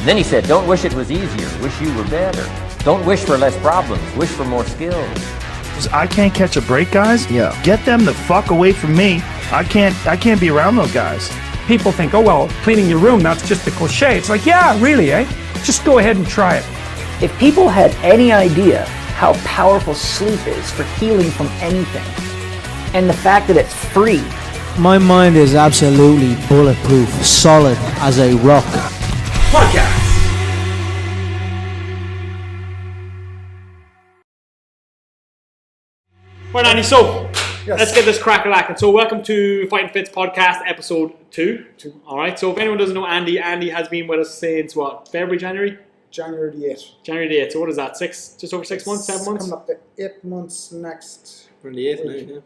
And then he said, don't wish it was easier, wish you were better. Don't wish for less problems, wish for more skills. I can't catch a break, guys. Yeah. Get them the fuck away from me. I can't be around those guys. People think, oh, well, cleaning your room, that's just a cliche. It's like, yeah, really, eh? Just go ahead and try it. If people had any idea how powerful sleep is for healing from anything, and the fact that it's free. My mind is absolutely bulletproof, solid as a rock. Podcast. Right, Andy, so let's get this crack-a-lacking. So welcome to Fighting Fits Podcast, episode 2. Alright, so if anyone doesn't know Andy has been with us since what, February, January? January the 8th. January the 8th, so what is that, just over 6 months, 7 months? Coming up to 8 months next We're in the 8th now, yeah.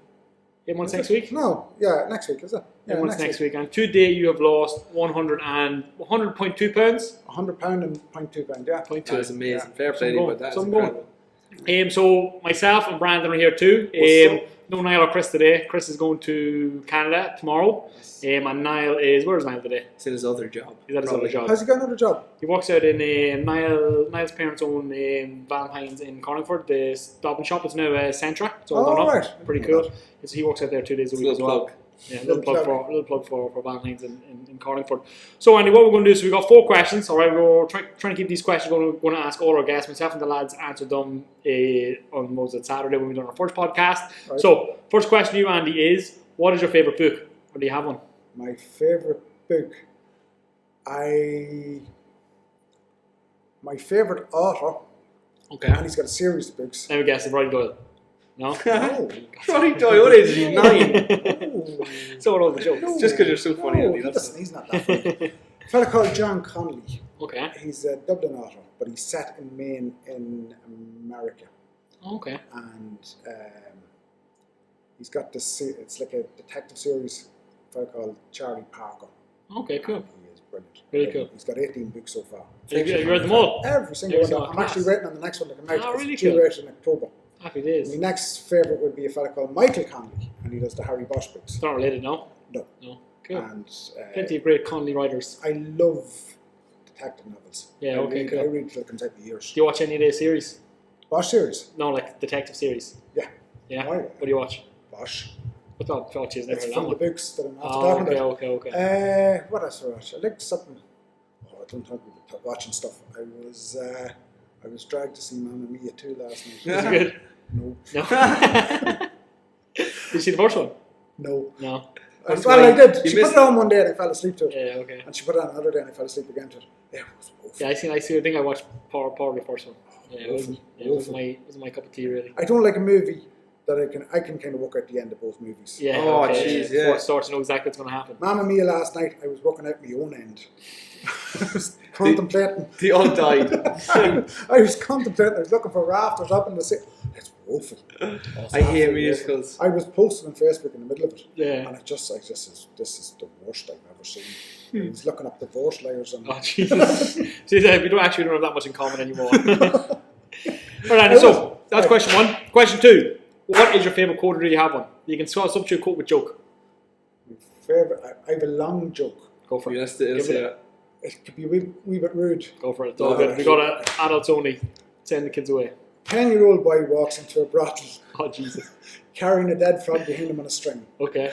8 months next week? No, yeah, next week, is it? Yeah, 8 months next week. And today you have lost 100.2 pounds? £100 and £0.2, yeah. 0.2. That's amazing. Yeah. Fair play to you, but that's incredible. So myself and Brandon are here too. No Niall or Chris today. Chris is going to Canada tomorrow. And Niall where's Niall today? He's in his other job. He's at his other job. Has he got another job? He works out in Niall's parents own Valentine's in Carlingford. The Stop and Shop is now Centra. It's all done up. Right. Pretty cool. So he works out there 2 days a week as well. Plug. Yeah, little plug for Valentine's in Carlingford. So Andy, what we're going to do is we've got 4 questions. All right, we're trying to keep these questions going. We're going to ask all our guests. Myself and the lads answered them on Saturday when we done our first podcast. Right. So first question to you, Andy, is what is your favourite book? Or do you have one? My favourite book, my favourite author, okay, and he's got a series of books. Let me guess, Rory Doyle. No? Rory Doyle, what is he? 9. So are all the jokes. Just because you're so funny, No, Andy. he's not that funny. A fella called John Connolly. Okay. He's a Dublin author, but he's set in Maine in America. Okay. And he's got this, it's like a detective series, a fella called Charlie Parker. Okay, cool. He is brilliant. Really cool. He's got 18 books so far. You read them all? Every single one. I'm actually writing on the next one that comes out. Oh, really it's due cool. out in October. Happy days. My next favourite would be a fella called Michael Connolly, and he does the Harry Bosch books. It's not related, no? No. Cool. And Plenty of great Connolly writers. I love detective novels. Yeah, okay, cool. I read till it comes out the years. Do you watch any of their series? Bosch series? No, like detective series. Yeah. Yeah? Why? What do you watch? Bosch. What the fuck is It's that from the one? books that I'm after talking about. Okay. What else do I watch? I like something. Oh, I don't talk about watching stuff. I was dragged to see Mamma Mia 2 last night. Was it good? No. No? Did you see the first one? No. No. Well, I did. She put it on one day and I fell asleep to it. Yeah, okay. And she put it on another day and I fell asleep again to it. Yeah, it was awful. Yeah, I see. I think I watched part of the first one. Yeah, it wasn't my cup of tea really. I don't like a movie that I can kind of work out the end of both movies. Yeah. Oh, okay, jeez, Before yeah. it starts, you know exactly what's going to happen. Mamma Mia last night, I was working out my own end. I was contemplating. They all died. I was contemplating. I was looking for rafters up in the sea. It's woeful. I hate musicals. I was posting on Facebook in the middle of it. Yeah. And this is the worst I've ever seen. I was looking up divorce lawyers and. Oh Jesus! We don't have that much in common anymore. Right, Andy, so that's question 1. Question 2. What is your favourite quote, or do you have one? You can substitute quote with joke. My favourite. I have a long joke. Go for it. Yes, it is. Yeah. It could be a wee bit rude. Go for it. It's all good. We got adults only. Send the kids away. 10-year-old boy walks into a brothel Oh Jesus. carrying a dead frog behind him on a string. Okay.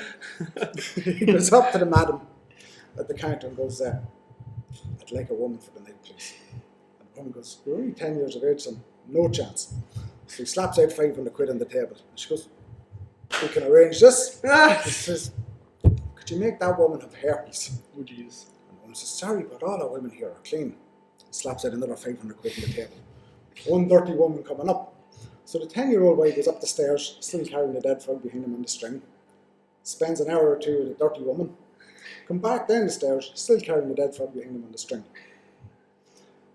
He goes up to the madam at the counter and goes, I'd like a woman for the night, please. And the woman goes, you're only 10 years of age, son. No chance. So he slaps out 500 quid on the table. And she goes, we can arrange this. He says, could you make that woman have herpes? Oh Jesus. And the woman says, sorry, but all our women here are clean. He slaps out another 500 quid on the table. One dirty woman coming up. So the 10-year-old boy goes up the stairs, still carrying the dead frog behind him on the string. Spends an hour or two with a dirty woman. Come back down the stairs, still carrying the dead frog behind him on the string.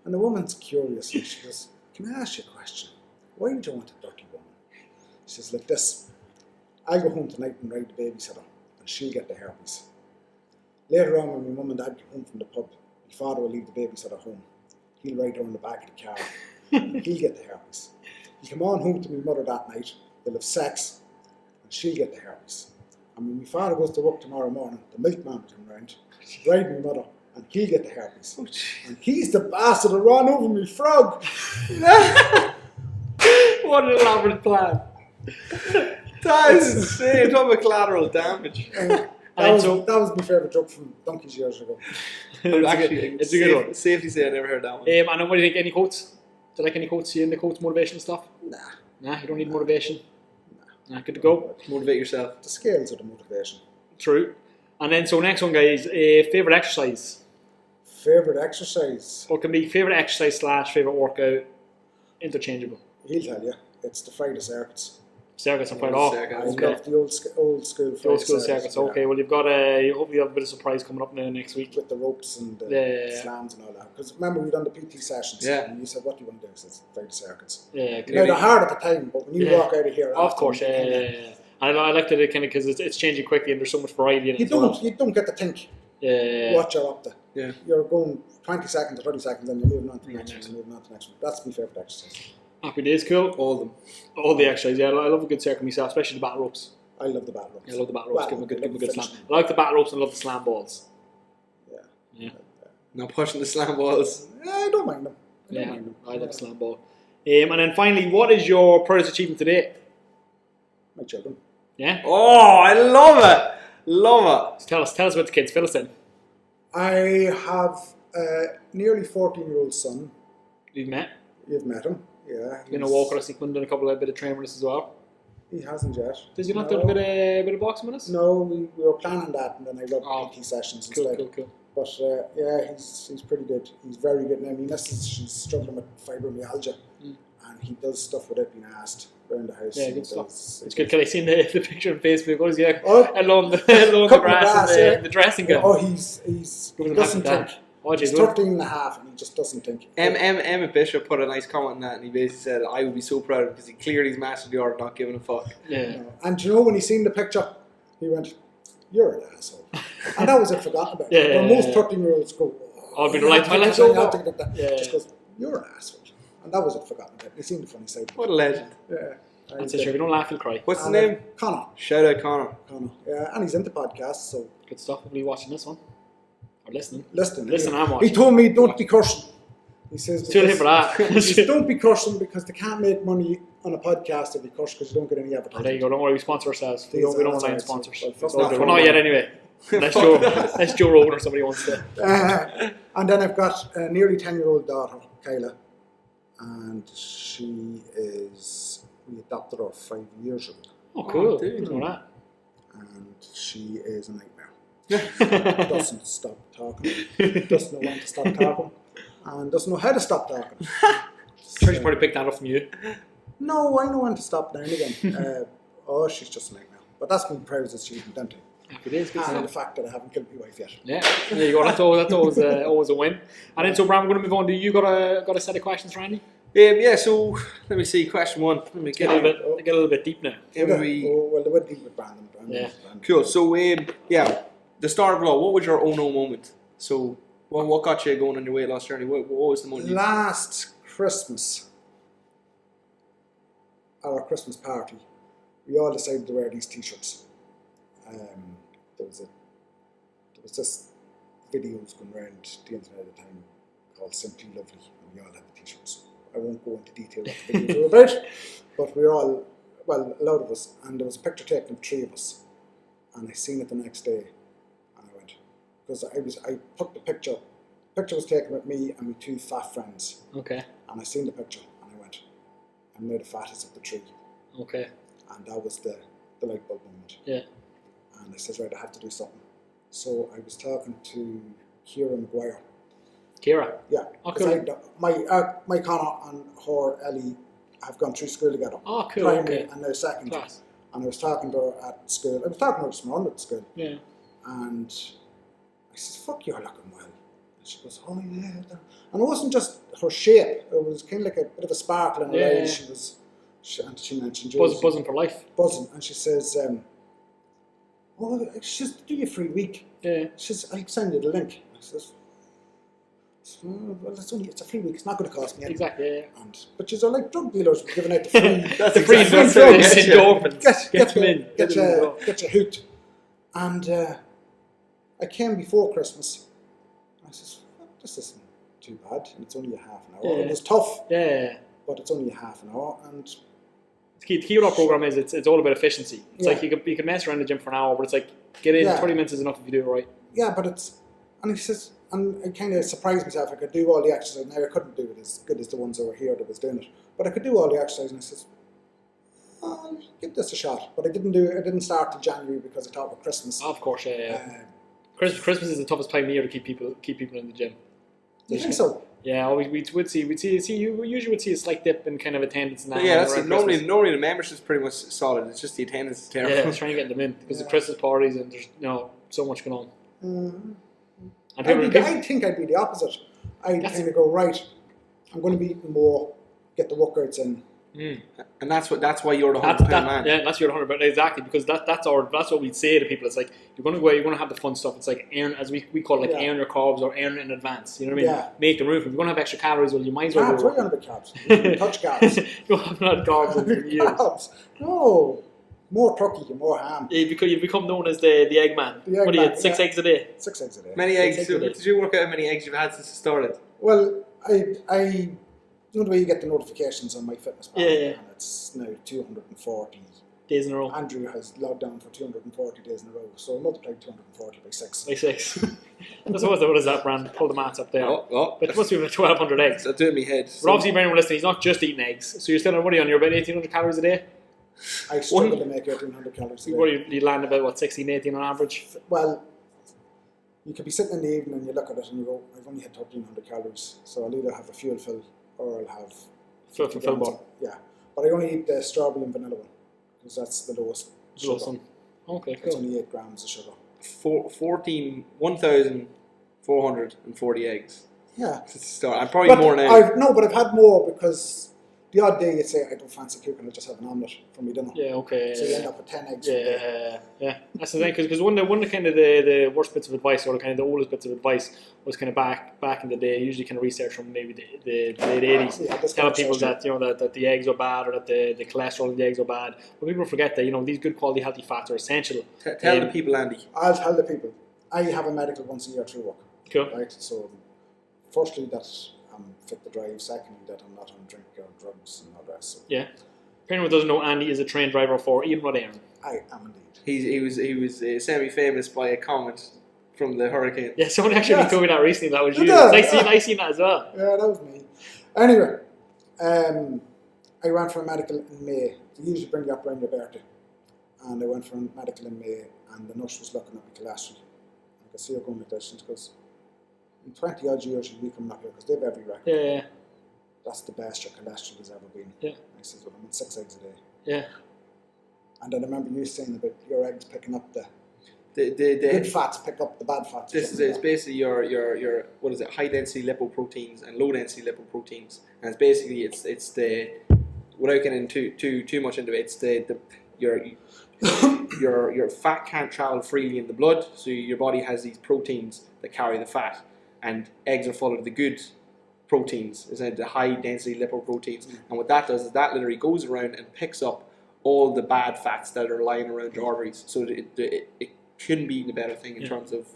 And the woman's curious and she goes, can I ask you a question? Why would you want a dirty woman? She says, like this, I'll go home tonight and ride the babysitter and she'll get the herpes. Later on when my mum and dad come home from the pub, my father will leave the babysitter home. He'll ride her on the back of the car. He'll get the herpes. He'll come on home to my mother that night, they'll have sex and she'll get the herpes. And when my father goes to work tomorrow morning, the milkman will come round, ride my mother and he'll get the herpes. And he's the bastard that ran over me frog. What an elaborate plan. That is insane. Talk about collateral damage. That was my favourite joke from donkeys years ago. It's a good one. Safety say I never heard that one. And then what do you think? Any quotes? Do you like any quotes? You in the quotes motivational stuff? Nah, you don't need motivation. Nah, good to go. Motivate yourself. The scales are the motivation. True. And then so next one, guys. Favorite exercise. Favourite exercise? Or it can be favorite exercise / favorite workout. Interchangeable. He'll tell you. It's the Friday circuits. Circuits and quite off. I love the old school circuits. Okay, well you've got you hopefully have a bit of surprise coming up now next week with the ropes and the slams and all that. Because remember we done the PT sessions, and you said, "What do you want to do?" I said, "Friday circuits." Yeah, now they're hard at the time, but when you walk out of here, of course, And I like that kind of because it's changing quickly and there's so much variety in it. You don't get to think what you're up to. Yeah, you're going 20 seconds or 30 seconds, and you're moving on to the next one. Moving on to the next one. That's my favourite exercise. Happy days, cool. All of them. All the exercises, yeah. I love a good circle myself, especially the battle ropes. I love the battle ropes. Yeah, I love the battle ropes. Give them a good slam. I like the battle ropes and I love the slam balls. Yeah. Now pushing the slam balls. Yeah, I don't mind them. I love the slam ball. And then finally, what is your proudest achievement today? My children. Yeah. Oh, I love it. Love it. Tell us about the kids. Fill us in. I have a nearly 14-year-old son. You've met him. Yeah. He's been a walker. I think we've done a bit of training with us as well. He hasn't yet. Does he not do a bit of boxing with us? No, we were planning that, and then I rubbed PT sessions instead. Cool. But he's pretty good. He's very good. Now, my missus, she's struggling with fibromyalgia, and he does stuff without being asked around the house. Yeah, good stuff. It's good. Can I see the picture on Facebook? What is he along the grass in the dressing gown? Oh, he doesn't think. He's 13 and a half and he just doesn't think. Emmett Bishop put a nice comment on that, and he basically said, I would be so proud of him because he clearly mastered the art of not giving a fuck. Yeah. And you know, when he seen the picture, he went, "You're an asshole." And that was it forgotten about. Most 13-year-olds go, I'll be like, my legs over. Just goes, "You're an asshole." And that was it forgotten about. He seen the funny side. What a legend. Yeah. That's it, sure. If you don't laugh, you'll cry. What's the name? Connor. Shout out Connor. Yeah, and he's into podcasts, so. Good stuff. We'll be watching this one. Or listening. Listening, I'm watching. He told me don't be cursing. He says, too late for that. He says, don't be cursing because they can't make money on a podcast if you curse because you don't get any advertising. There you go. Don't worry, we sponsor ourselves. We don't line sponsors. Well, not yet anyway. Unless Joe Rogan or somebody wants to. And then I've got a nearly 10-year-old daughter, Kyla, and we adopted her 5 years ago. Oh, cool. Didn't know that. And she is a nightmare. Doesn't stop talking, doesn't know when to stop talking, and doesn't know how to stop talking. Sure, she probably picked that up from you. No, I know when to stop now and again. She's just a nightmare. But that's been proudest achievement, don't it? It is good. And the fact that I haven't killed my wife yet. Yeah, there you go. That's always a win. And then so, Bram, we're going to move on. Do you got a set of questions, Randy? Yeah. So let me see. Question one. Let me get a little bit deep now. Well, they went deep with Brandon. Yeah. Cool. So the start of it all. What was your oh no moment? So what got you going on your weight loss journey? What was the moment? Last Christmas, at our Christmas party, we all decided to wear these t-shirts. There was this videos going around the internet at the time called Simply Lovely, and we all had the t-shirts. I won't go into detail what the videos were about, but we all, a lot of us, and there was a picture taken of 3 of us, and I seen it the next day, and I went, because I took the picture was taken with me and my 2 fat friends. Okay. And I seen the picture, and I went, I'm now the fattest of the 3. Okay. And that was the light bulb moment. Yeah. And I says, right, I have to do something. So I was talking to Kira McGuire. Kira? Yeah. Oh, cool. My Connor and her Ellie have gone through school together. Oh, cool. Primary okay. and now second. Class. And I was talking to her at school. I was talking to her this morning at school. Yeah. And I says, fuck, you're looking well. And she goes, oh yeah. And it wasn't just her shape. It was kind of like a bit of a sparkle in her eyes. She mentioned buzzing for life. Buzzing. And she says, she says, do you free week? Yeah. She says, I'll send you the link. I says, well, it's a free week. It's not going to cost me anything. Exactly. Yeah. But she's like drug dealers giving out the free. That's the free drugs. Endorphins. Get your hoot. And I came before Christmas. I I says, this isn't too bad, and it's only a half an hour. It was tough, but it's only a half an hour, and The key to our program is it's all about efficiency. It's like you can mess around the gym for an hour, but it's like get in 20 minutes is enough if you do it right. Yeah, but and he says, and I kind of surprised myself. I could do all the exercise. Now I couldn't do it as good as the ones that were here that was doing it, but I could do all the exercise. And I says, I'll give this a shot. But I didn't start till January because I thought with Christmas. Of course, Christmas is the toughest time of year to keep people in the gym. Do you think so? Yeah, we usually would see a slight dip in kind of attendance and that. Yeah, that's normally the membership's pretty much solid. It's just the attendance is terrible. Yeah, it's trying to get them in because of Christmas parties and there's so much going on. I think I'd be the opposite. I'd kind of go, right, I'm going to be eating more, get the workouts in. And that's why you're the £100 man. Yeah, that's your 100, exactly, because that's what we'd say to people. It's like you're going to go out, you're going to have the fun stuff. It's like earn, as we call it, like earn your carbs or earn in advance. You know what I mean? Yeah. Make the room. If you're going to have extra calories, well, you might as well. Carbs, what are you on about carbs? You touch carbs. You haven't had carbs in years. Carbs. No, more turkey, more ham. You've become known as the egg man. The egg what do you man, eat? 6 eggs a day? 6 eggs a day. Many eggs. Did you work out how many eggs you've had since it started? Well, I you know the way you get the notifications on MyFitnessPal, and it's now 240 days in a row. Andrew has logged down for 240 days in a row, so multiply 240 by 6. By 6. What is that, Brand? Pull the maths up there. But it must be about 1,200 eggs. That's doing me head. But obviously, for anyone listening, he's not just eating eggs. So you're still on, what are you on? You're about 1,800 calories a day? I struggle to make 1,800 calories a day. What you land about, 16, 18 on average? Well, you could be sitting in the evening and you look at it and you go, I've only had 1,300 calories, so I'll either have a fuel fill or I'll have full bar. Yeah, but I only eat the strawberry and vanilla one because that's the lowest sugar. Okay, cool. It's only 8 grams of sugar. 1,440 eggs. Yeah. To start. I'm probably more now. But I've had more because the odd day you say I don't fancy cooking, I just have an omelette for my dinner. Yeah, okay. So you end up with 10 eggs. Yeah. That's the thing, because one of the kind of the worst bits of advice, or kind of the oldest bits of advice, was kind of back in the day. Usually, kind of research from maybe the late 80s, telling people that that the eggs are bad or that the cholesterol in the eggs are bad. But people forget that these good quality healthy fats are essential. Tell the people, Andy. I'll tell the people. I have a medical once a year through work. Cool. Right. So, firstly, that I'm fit to drive. Secondly, that I'm not on drink or drugs and all that. So. Yeah. If anyone doesn't know, Andy is a trained driver for Ian Rodern. I am indeed. He was semi-famous by a comment from the hurricane. Yeah, someone actually told me that recently. That was you. Yeah. I seen that as well. Yeah, that was me. Anyway, I went for a medical in May. They usually bring you up around your birthday. And I went for a medical in May, and the nurse was looking at my cholesterol. I could see her going like this, because in 20 odd years you'll be coming up here, because they've every record. Yeah. That's the best your cholesterol has ever been. Yeah. I said, well, I'm at 6 eggs a day. Yeah. And then I remember you saying about your eggs picking up the good fats, pick up the bad fats. It's basically your what is it, high density lipoproteins and low density lipoproteins, and it's basically it's the, without getting too much into it, it's your fat can't travel freely in the blood, so your body has these proteins that carry the fat, and eggs are full of the good proteins, the high density lipoproteins, and what that does is that literally goes around and picks up all the bad fats that are lying around your arteries, so it shouldn't be a better thing in terms of.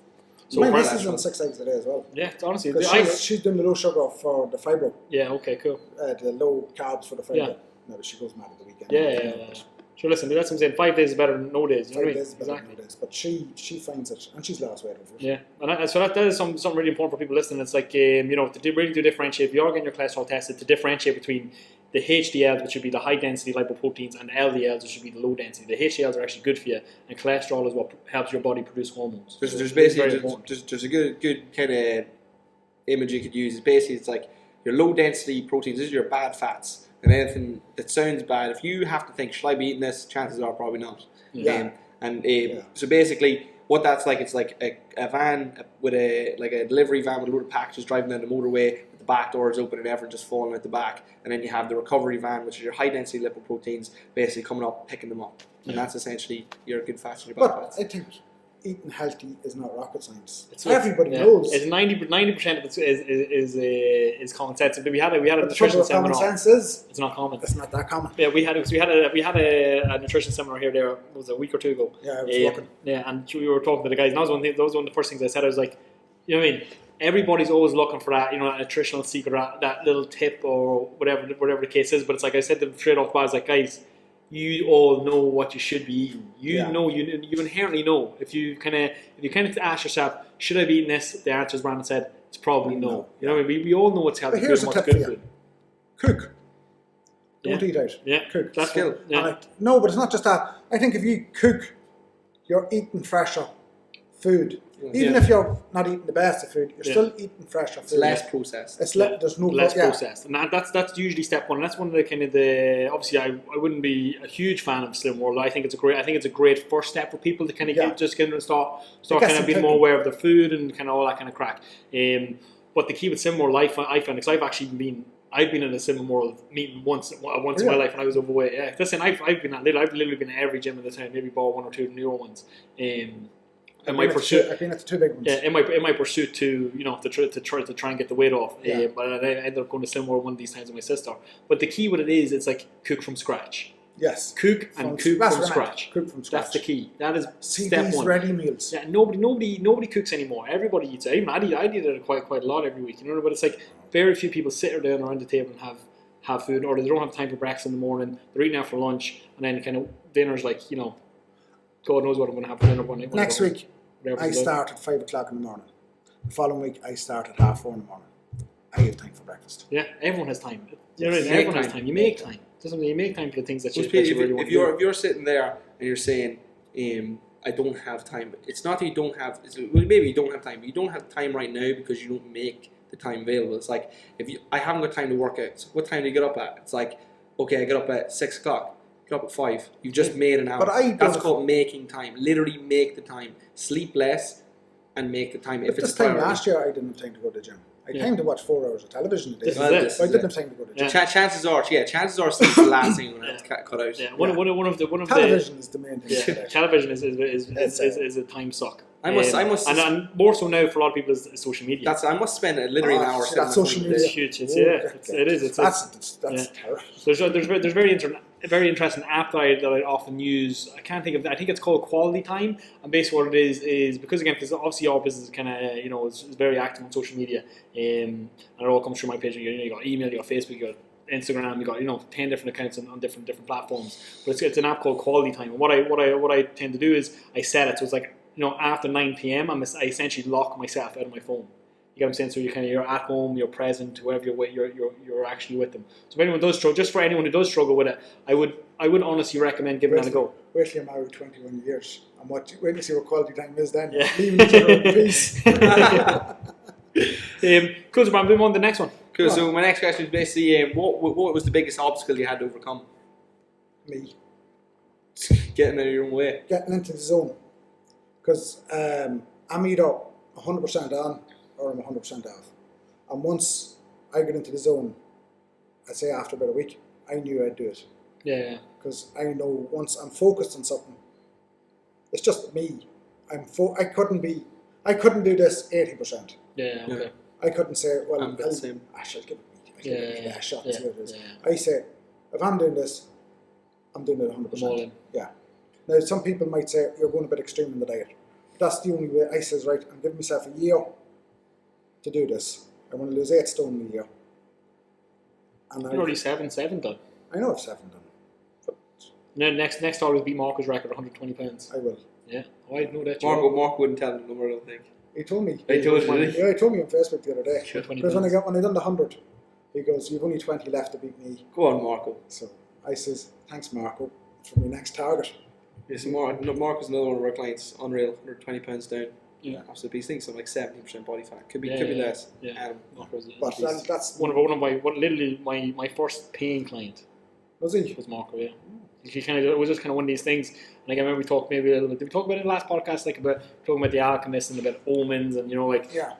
So my missus is on 6 eggs a day as well. Yeah, honestly, she's doing the low sugar for the fibro. Yeah, okay, cool. The low carbs for the fibro. Yeah. No, but she goes mad at the weekend. Yeah. Sure, listen, that's what I'm saying. 5 days is better than no days. You know 5 what I mean? days is better than no days, but she finds it, and she's lost weight over it. Yeah, and so that is something really important for people listening. It's like to really do differentiate. If you are getting your cholesterol tested, to differentiate between the HDLs, which should be the high density lipoproteins, and LDLs, which should be the low density. The HDLs are actually good for you, and cholesterol is what helps your body produce hormones. There's So basically there's a good kind of image you could use. It's basically, it's like your low density proteins. These are your bad fats, and anything that sounds bad, if you have to think, should I be eating this? Chances are probably not. Yeah. So basically, what that's like, it's like a van with a delivery van with a load of packages driving down the motorway. The back door is open and everything just falling out the back, and then you have the recovery van, which is your high density lipoproteins, basically coming up, picking them up, and that's essentially your good fats and your bad But fats. I think eating healthy is not rocket science. Everybody knows. It's 90% of it is common sense. But we had a But nutrition common seminar. sense is It's not common. it's not that common. Yeah, we had a nutrition seminar here. There was a week or two ago. Yeah, I was working. Yeah, and we were talking to the guys, and that was one of the first things I said. I was like, you know what I mean? everybody's always looking for that, that nutritional secret, that little tip or whatever the case is. But it's like I said to them straight off the bat, I was like, guys, you all know what you should be eating. You know, you inherently know. If you kind of ask yourself, should I be eating this? The answer, as Brandon said, it's probably no. You know, we all know what's healthy food and what's good food. Cook. Don't eat out. Yeah, cook. That's skill. Yeah. No, but it's not just that. I think if you cook, you're eating fresher food. Even if you're not eating the best of food, you're still eating fresher food. It's less processed. It's there's no less processed, and that's usually step one. And that's one of the kind of obviously I wouldn't be a huge fan of Slim World. I think it's a great first step for people to kind of start kind of being more aware of their food and kind of all that kind of crack. But the key with Slim World, I found, because I've actually been. I've been in a Slim World meeting once in my life when I was overweight. Yeah, listen, I've literally been at every gym in the town, maybe bought one or two newer ones. In my pursuit, I've been at the two big ones. Yeah, in my pursuit to to try and get the weight off. But I ended up going to Slim World one of these times with my sister. But the key with it is, it's like cook from scratch. Yes. Cook from scratch. Cook from scratch. That's the key. That is See step these one. ready meals. Yeah, nobody cooks anymore. Everybody eats it. Maddy, I did it quite a lot every week. But it's like very few people sit down around the table and have food, or they don't have time for breakfast in the morning. They're eating out for lunch, and then kind of dinner's like, God knows what I'm going to have for dinner one night. Next week, I start at 5 o'clock in the morning. The following week, I start at 4:30 in the morning. I have time for breakfast. Yeah, everyone has time. Everyone has time. You make time. You make time for the things that you really want to do. If you're sitting there and you're saying, I don't have time, it's not that you don't have. Maybe you don't have time, but you don't have time right now because you don't make the time available. It's like I haven't got time to work out. So what time do you get up at? It's like, okay, I get up at 6 o'clock. Get up at 5. You've just made an hour. That's called making time. Literally make the time. Sleep less and make the time. If it's time last year, I didn't have time to go to the gym. I had time to watch 4 hours of television a day. I didn't have time to go to the gym. Chances are sleep's the last thing you're going to have to cut out. Yeah. One of the television is the main thing. Yeah. Television is a time suck. I must, and more so now for a lot of people is social media. I must spend literally an hour. That's social media. It's huge. It is. That's terrible. There's very interesting app that I often use. I can't think of. I think it's called Quality Time. And basically, what it is because obviously our business is kind of is very active on social media, and it all comes through my page. You got email, you got Facebook, you got Instagram, you got 10 different accounts on different platforms. But it's an app called Quality Time. And what I tend to do is I set it so it's like after 9 p.m. I essentially lock myself out of my phone. You get what I'm saying? So you're at home, you're present, whoever you're with, you're actually with them. So if anyone does struggle, just for anyone who does struggle with it, I would honestly recommend giving that a go. Wait till you're married 21 years and wait to see what quality time is then. Yeah. Leaving each other in peace. Cool, so I'm moving on to the next one. Cool. So my next question is basically, what was the biggest obstacle you had to overcome? Me. Getting out of your own way. Getting into the zone. Because I'm either 100% on or I'm 100% off. And once I get into the zone, I'd say after about a week, I knew I'd do it. Yeah. Because I know once I'm focused on something, it's just me. I couldn't do this 80%. Yeah, okay. I couldn't say, well, I shall give it a shot and see what it is. Yeah. I say, if I'm doing this, I'm doing it 100%. Yeah. Now, some people might say, you're going a bit extreme in the diet. That's the only way. I says, right, I'm giving myself a year to do this. I want to lose 8 stone in a year. And you're already 7 done. I know I've 7 done. But no, next target is beat Marco's record, 120 pounds. I will. Yeah. Oh, I know that. Mark wouldn't tell the number, I don't think. He told me. He told you, did he? Yeah, he told me on Facebook the other day. Because when I done the 100, he goes, you've only 20 left to beat me. Go on, Marco. So I says, thanks, Marco, for my next target. Yes, Mark is another one of our clients. Unreal, 120 pounds down. Yeah, absolutely. These things are like 70% body fat. Could be less. Yeah, but that's one of my first paying client. Was he? Was Marco? Yeah. It was just kind of one of these things. And I remember we talked maybe a little bit. Did we talk about it in the last podcast? Like about talking about the alchemist and about omens and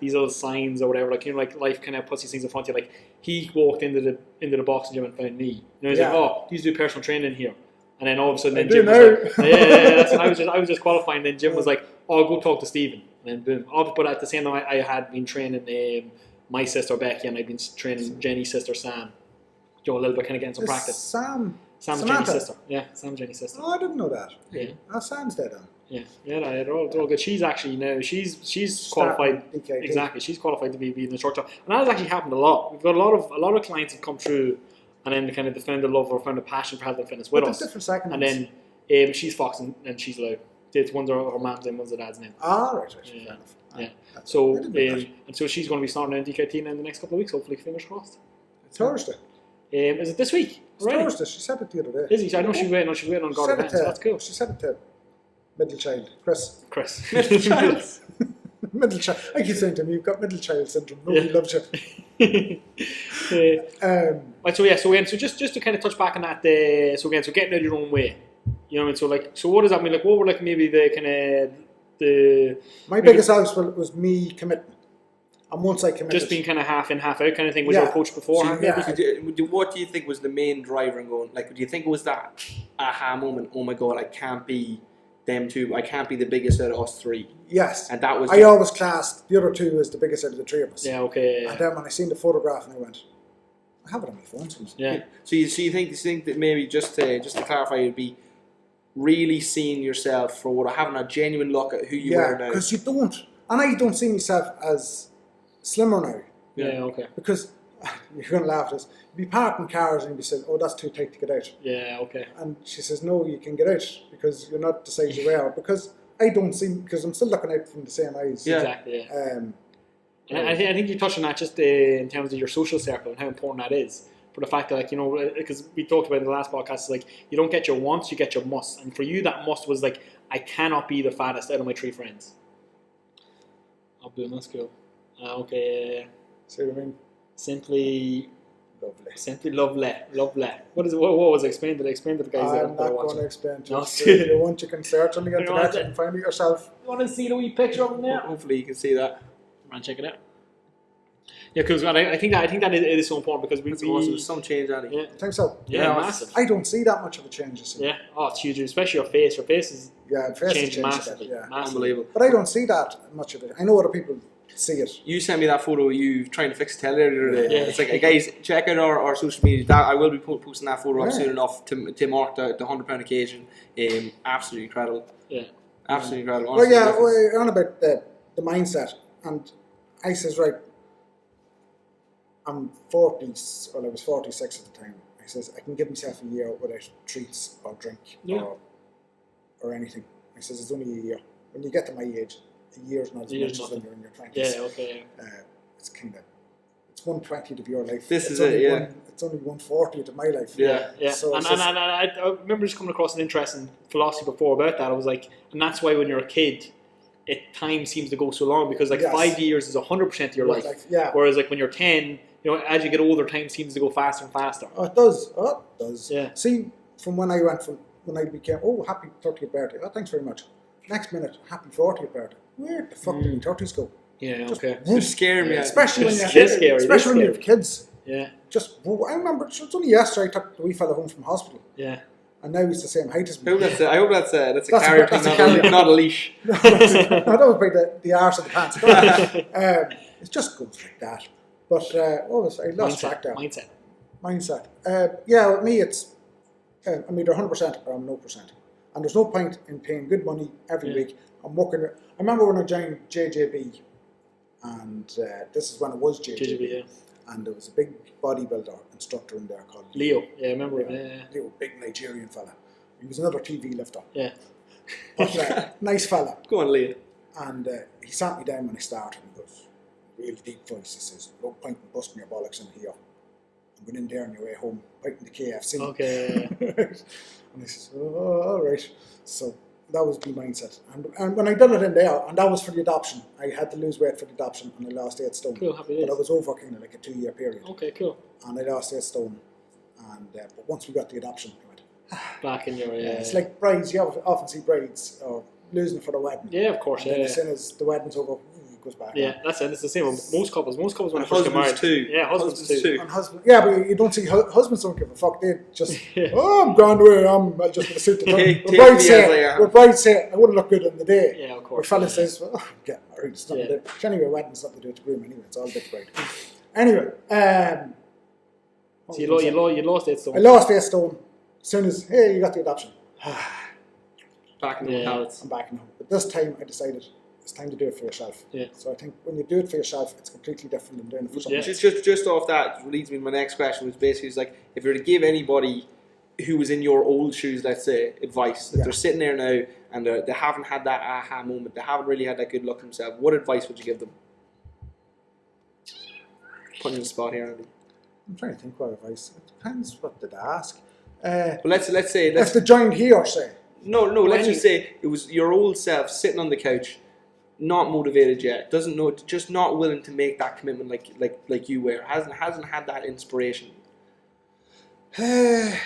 these little signs or whatever. Like life kind of puts these things in front of you. Like he walked into the boxing gym and found me. He's like, oh, you do personal training here. And then all of a sudden, Jim was like, that's when I was just qualifying. Then Jim was like, oh, go talk to Stephen. And then boom. But at the same time, I had been training my sister Becky, and I'd been training Jenny's sister Sam. A little bit, kind of getting some practice. Sam's Jenny's sister. Yeah, Sam Jenny's sister. Oh, I didn't know that. Yeah. Oh, Sam's dead on. Yeah, they're all good. She's actually now she's qualified DKT. exactly. She's qualified to be in the short term, and that has actually happened a lot. We've got a lot of clients have come through, and then kind of found the love or found a passion for health and fitness with But us. there's different segments. And then she's Fox and she's Loud. It's one's her mom's name, one's her dad's name. Right. Yeah. Fair enough. Yeah. That's- So I didn't know that. and so she's going to be starting in DKT in the next couple of weeks. Hopefully, fingers crossed. Thursday. Is it this week? It's Already? Thursday. She said it the other day. Is he? So I know she's waiting on. She's waiting on She God said event. So that's cool. She said it to middle child, Chris. Chris. Middle child. I keep saying to him, you've got middle child syndrome. Nobody Yeah. loves you. Right, so just to kind of touch back on that, so getting out your own way, you know what I mean? So what does that mean? Like, what were like maybe the kind of the My biggest obstacle was me committing. And once I committed, just being kind of half in, half out kind of thing. Was Yeah. your coach beforehand? Yeah. What do you think was the main driver in going? Like, do you think it was that aha moment? Oh my God, I can't be them two. I can't be the biggest out of us three. yes. And that was. I always classed the other two as the biggest out of the three of us. Yeah. Okay. And then when I seen the photograph, and I went, I have it on my phone. Sometimes. Yeah. So you think that maybe just to clarify, it'd be really seeing yourself for what, having a genuine look at who you are now. because you don't, and I don't see myself as slimmer now. Yeah. Okay. Because you're going to laugh at this. You'd be parking cars and you'd be saying, oh, that's too tight to get out. Yeah. Okay. And she says, no, you can get out because you're not the size you are. Because I don't see, because I'm still looking out from the same eyes. Yeah. Exactly. Yeah. And I think you touched on that just in terms of your social circle and how important that is. For the fact that, like, you know, because we talked about in the last podcast, it's like you don't get your wants, you get your musts. And for you, that must was like, I cannot be the fattest out of my three friends. I'm doing that's cool. Okay. See what I mean? Simply Lovely. lovely. What is it? What was it? Explain to the guys that I'm are not going watching. to explain to No, you. If you want, you can search on the You want internet it? and find it yourself. You want to see the wee picture of them there? Hopefully you can see that. Come on, check it out. Yeah, because I think that it is so important because That's awesome. There's some change on it. yeah, I think so. yeah, massive. I don't see that much of a change. You see. Yeah, oh, it's huge, especially your face. Your face is Yeah, face changed has massively. a bit, yeah. Massively. Unbelievable. But I don't see that much of it. I know other people see it. You sent me that photo of you trying to fix the telly the other day. Yeah. It's like, guys, check out our social media. That, I will be posting that photo up Yeah. soon enough to mark the £100 occasion. Absolutely incredible. Yeah. Absolutely incredible. Well, Honestly, yeah, difference. we're on about the mindset. And I says, right, I'm 40, well, I was 46 at the time. I says, I can give myself a year without treats or drink Yeah. or anything. I says, it's only a year. When you get to my age, a year's not as Year's much as when nothing. you're in your 20s. Yeah, okay. It's kind of, it's 1/20th of your life. This It's is it, only yeah. It's only 1/40th of my life. Yeah. Yeah, So and it's just- I remember just coming across an interesting philosophy before about that. I was like, and that's why when you're a kid, time seems to go so long because like Yes. 5 years is 100% of your life. Like, yeah. Whereas like when you're 10, you know, as you get older, time seems to go faster and faster. Oh, it does. Oh, it does. Yeah. See, from when I became, happy 30th birthday. Oh, thanks very much. Next minute, happy 40th birthday. Where the fuck did my 30s go? Yeah, Just okay. boom. It's scaring me. Especially when It's you're scary, it is especially when you scary. have kids. Yeah, I remember it was only yesterday I took the wee fella home from hospital, yeah. and now he's the same height as I hope me. that's a That's carrier a- thing, that's a carrier. not a leash. No, that was by the arse of the pants. It just goes like that. But I lost track there. Mindset. Yeah, with me it's I'm either 100% or I'm 0%. And there's no point in paying good money every Yeah. week. I'm working. I remember when I joined JJB, and this is when it was JJB, JJB, yeah. and there was a big bodybuilder instructor in there called Leo, yeah, I remember him. Yeah, Leo, big Nigerian fella. He was another TV lifter, yeah. but nice fella. Go on, Leah. And he sat me down when I started, and he goes, real deep voice, he says, no point in busting your bollocks in here. I'm going in there on your way home, right in the KFC. Okay. And I says, oh, all right. So that was my mindset. And when I done it in there, and that was for the adoption, I had to lose weight for the adoption, and I lost 8 stone. Cool, happy But I days. was over kind of like a 2-year period. Okay, cool. And I lost 8 stone. And but once we got the adoption, I went, Back in your it's like brides, you often see brides or losing for the wedding. yeah, of course, And then yeah. as soon as the wedding's over, it goes back. Yeah, that's it. It's the same with most couples. Most couples when And they first get married. husbands too. Yeah, husbands too. And yeah, but you don't see husbands don't give a fuck. They just, Yeah. oh, I'm gone away. I'm just going to suit the time. Take The me bride as say, I am. the bride say, I wouldn't look good on the day. Yeah, of The course. fella yeah. says, well, I'm getting married. It's not Yeah. to do. Anyway, wedding's not to do with the groom anyway. It's all about the bride. Anyway, what So was I saying? you lost it. So I lost 8 stone as soon as, hey, you got the adoption. Back in the old habits. I'm back in home. But this time I decided it's time to do it for yourself. Yeah. So I think when you do it for yourself, it's completely different than doing it for someone else. Just off that leads me to my next question, which basically is like, if you were to give anybody who was in your old shoes, let's say, advice, that they're sitting there now and they haven't had that aha moment, they haven't really had that good look at themselves, what advice would you give them? Putting you on the spot here, Andy. I'm trying to think what advice. It depends what they'd ask. But let's say if they joined here, say. No. Let's just say it was your old self sitting on the couch, not motivated yet, doesn't know, just not willing to make that commitment like you were, hasn't had that inspiration. Because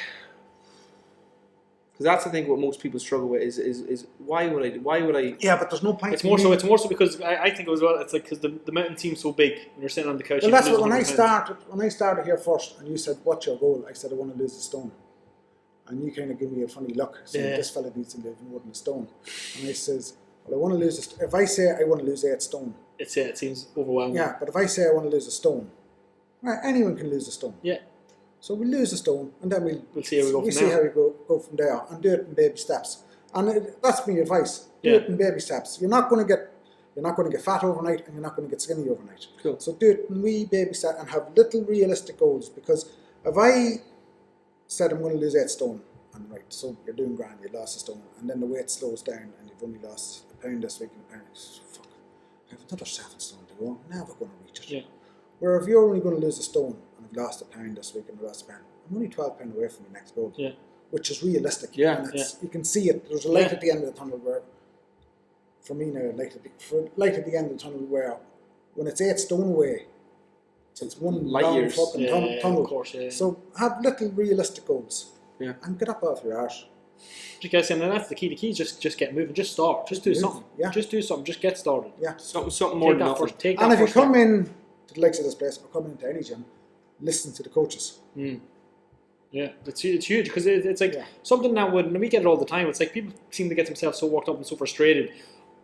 that's the thing what most people struggle with is why would I? Yeah, but there's no point. It's more so because I think as well. It's like because the mountain seems so big and you're sitting on the couch. Well, that's what when I started here first, and you said, "What's your goal?" I said, "I want to lose a stone," and you kind of give me a funny look, saying this fella needs to live more than a stone. And I says, "Well, I want to lose if I say I want to lose 8 stone, it seems overwhelming." Yeah, but if I say I want to lose a stone, right, anyone can lose a stone. Yeah. So we'll lose a stone, and then we'll see how we go from there. See how we go from there, and do it in baby steps. And that's my advice. Do it in baby steps. You're not going to get fat overnight, and you're not going to get skinny overnight. Cool. So do it in wee baby steps and have little realistic goals. Because if I said I'm going to lose 8 stone, and right, so you're doing grand, you lost a stone, and then the weight slows down, and you've only lost a pound this week and a pound. Fuck, I have another 7 stone to go. I'm never going to reach it. Yeah. Where if you're only going to lose a stone, and I've lost a pound this week and I've lost a pound, I'm only 12 pound away from the next goal. Yeah. Which is realistic. Yeah. And you can see it. There's a light at the end of the tunnel where, for me now, light at the end of the tunnel where, when it's 8 stone away, it's one light long years. fucking tunnel. Of course, yeah. So have little realistic goals. Yeah. And get up off your arse. Because and that's the key. The key is just get moving. Just start. Just do something. Yeah. Just do something. Just get started. Yeah. Something more than nothing. And if you come in to the likes of this place, or come into any gym, listen to the coaches. Yeah, it's huge because it's like something that and we get it all the time. It's like people seem to get themselves so worked up and so frustrated,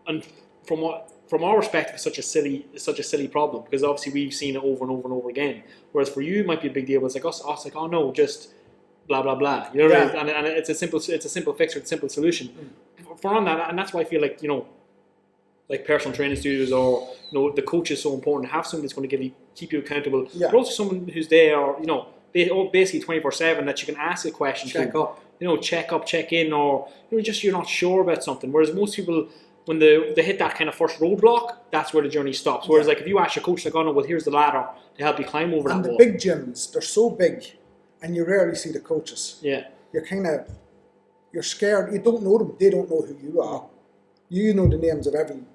and from our perspective, it's such a silly problem because obviously we've seen it over and over and over again. Whereas for you, it might be a big deal. But it's like us, like oh no, just blah blah blah. You know what I mean? And it's a simple fix or a simple solution. For on that, and that's why I feel like like personal training studios or the coach is so important to have someone that's going to keep you accountable. Yeah. But also someone who's there, basically 24/7 that you can ask a question Check up. Check up, check in, or just you're not sure about something. Whereas most people, when they hit that kind of first roadblock, that's where the journey stops. Whereas like if you ask your coach, like, oh no, well here's the ladder to help you climb over and that the wall. big gyms, they're so big, and you rarely see the coaches. Yeah. You're scared. You don't know them. They don't know who you are. You know the names of everybody,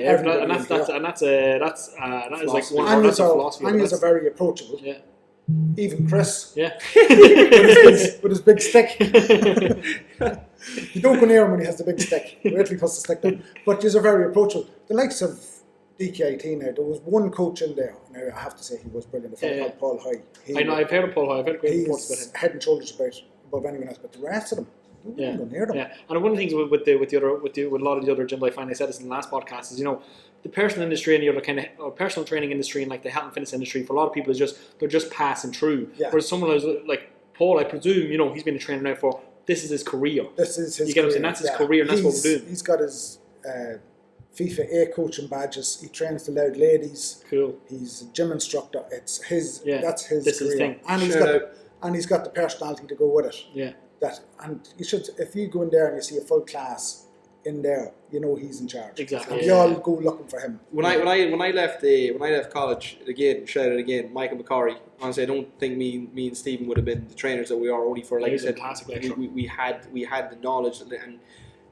and that is like one and that's a philosophy. And are very approachable. Yeah. Even Chris. Yeah. with his big stick. You don't go near him when he has the big stick. Wait till he puts the stick down. But these are very approachable. The likes of DKIT now, there was one coach in there. Now I have to say he was brilliant. A fellow called Paul Hoy. I know, I've heard of Paul Hoy. I've heard great reports about him. He's head and shoulders above anyone else, but the rest of them, don't go near them. Yeah, and one of the things with a lot of the other gyms, I find, I said this in the last podcast, is the personal industry and the other kind of or personal training industry and like the health and fitness industry for a lot of people is they're just passing through. Yeah. Whereas someone who's like Paul, I presume he's been a trainer now for this is his career. This is his. You get what I'm saying? That's his career, and that's what we're doing. He's got his FIFA A coaching badges. He trains the loud ladies. Cool. He's a gym instructor. It's his. Yeah. That's his This is career. his thing. And he's got the personality to go with it. Yeah. You should, if you go in there and you see a full class in there, he's in charge. Exactly. And you all go looking for him. When I left college, again, shout out again, Michael McCarry. Honestly, I don't think me and Stephen would have been the trainers that we are only for. Like I said, we had the knowledge, and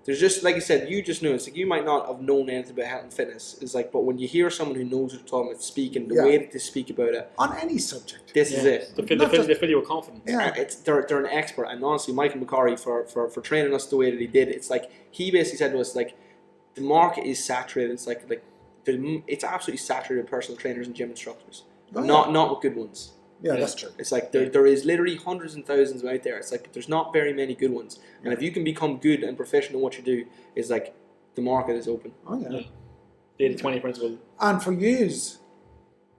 there's just like I said, you just know. It's like you might not have known anything about health and fitness. It's like, but when you hear someone who knows what they're talking about, speaking, the way that they speak about it on any subject, this is it. They fill you with confidence. Yeah. They're an expert, and honestly, Michael McCarry for training us the way that he did. It's like he basically said to us like the market is saturated. It's like it's absolutely saturated with personal trainers and gym instructors. Not with good ones. Yeah, that's true. It's like there is literally hundreds and thousands out there. It's like there's not very many good ones. And if you can become good and professional in what you do, it's like the market is open. Oh yeah. The 80-20 principle. And for yous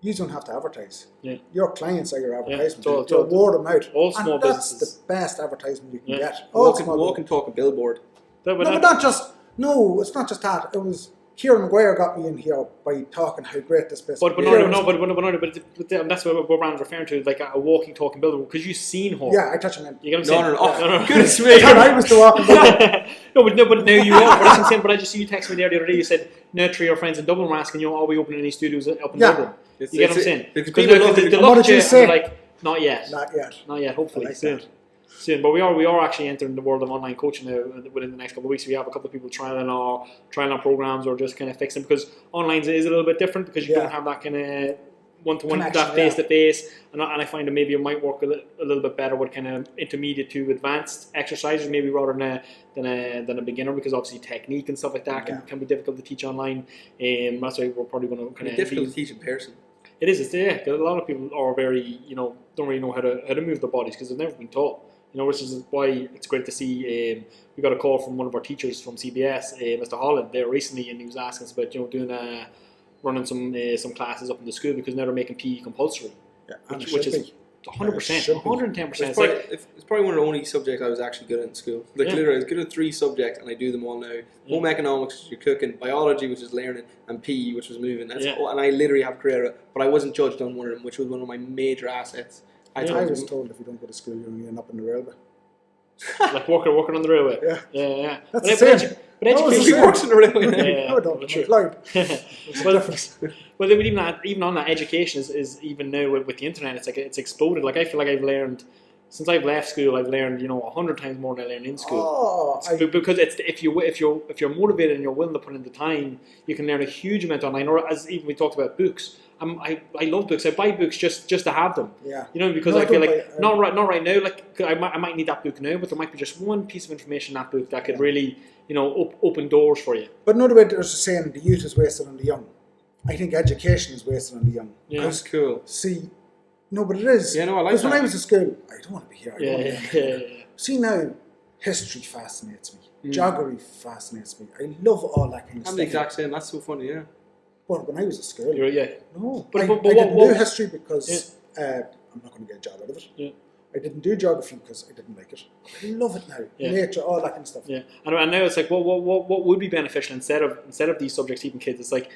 don't have to advertise. Yeah. Your clients are your advertisement. Yeah, word them out. All small businesses. That's the best advertisement you can get. Walk and talk a billboard. But No, but not just. No, it's not just that. It was Kieran Maguire got me in here by talking how great this place. But that's what Brandon's referring to, like a walking, talking building. Because you've seen her. Yeah, I touch him in. You get what I'm saying? No. Goodness me. I was the walking building. but now you are. But that's what I'm saying. But I just see you text me there the other day. You said, "No, three of your friends in Dublin were asking you, are we opening any studios up in Dublin?" You get what I'm saying? Because Because people love they it. look What at did you you say? and they're like, "Not yet, Not yet. hopefully I like soon." that. Soon, but we are actually entering the world of online coaching now. Within the next couple of weeks, we have a couple of people trialing our programs or just kind of fixing, because online is a little bit different because you don't have that kind of one-to-one, that face-to-face, and I find that maybe it might work a little bit better with kind of intermediate to advanced exercises, maybe rather than a beginner, because obviously technique and stuff like that can be difficult to teach online. That's why we're probably going to kind of difficult to teach in person. It is. It's a lot of people are very don't really know how to move their bodies because they've never been taught. Which is why it's great to see. We got a call from one of our teachers from CBS, Mr. Holland, there recently, and he was asking us about doing running some classes up in the school, because now they're making PE compulsory, which is 100%, 110%. It's probably one of the only subjects I was actually good at in school. Literally, I was good at 3 subjects, and I do them all now. Home economics, which is your cooking; biology, which is learning; and PE, which was moving. And I literally have a career at it, but I wasn't judged on one of them, which was one of my major assets. I was told if you don't go to school, you end up in the railway. Like working on the railway. Yeah. That's the same. But education works in the railway. No, I don't. True. Well, even on that, education is even now with the internet, it's exploded. Like I feel like I've learned since I've left school, I've learned 100 times more than I learned in school. Because it's if you're motivated and you're willing to put in the time, you can learn a huge amount online. Or as even we talked about books. I love books. I buy books just to have them. Yeah. Because I feel like not right now. Like I might need that book now, but there might be just one piece of information in that book that could really open doors for you. But another way there's a saying: the youth is wasted on the young. I think education is wasted on the young. Yeah, that's cool. See, no, but it is. Yeah, no, I like that. Because when I was at school, I don't want to be here. Yeah. See now, history fascinates me. Geography fascinates me. I love all that kind of stuff. I'm the exact same. That's so funny. Yeah. But when I was at school, no, but I didn't do history because I'm not going to get a job out of it. Yeah. I didn't do geography because I didn't like it. I love it now. Nature, all that kind of stuff. Yeah, and now it's like, what would be beneficial instead of these subjects teaching kids? It's like